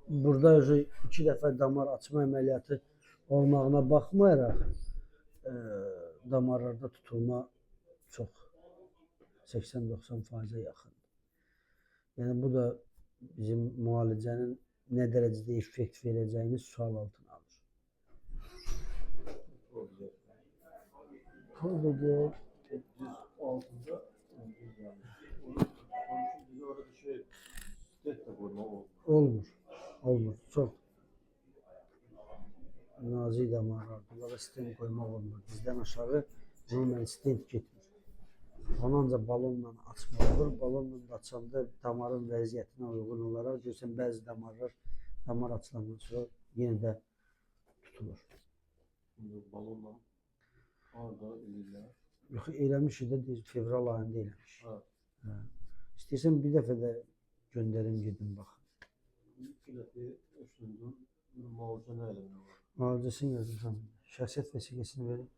Burada özü 2 dəfə damar açma əməliyyatı olmağına baxmayaraq damarlarda tutulma çox 80-90%-ə yaxındır. Yəni bu da bizim müalicənin nə dərəcədə effekt verəcəyini sual altına alır. Burada altında orada şey stent de koyma olmur. Olmur. Çox nazik damarlardır. Bunlara stent qoymaq olmur. Dizdən aşağı ümumən stent getmir. Onu ancaq balonla açmaq olur. Balonla da açanda damarın vəziyyətinə uyğun olaraq görürsən bəzi damarlar damar açılandan sonra yenə də tutulur. Balonla orada eləyirlər. Yox, eləmişik də fevral ayında eləmiş. Ha. Hə. İstəyirsən bir dəfə də göndərim gedin baxın. Bir dəfə üstündə müalicə nə eləmək var? Müalicəsini yazırsan. Şəxsiyyət vəsiqəsini verin.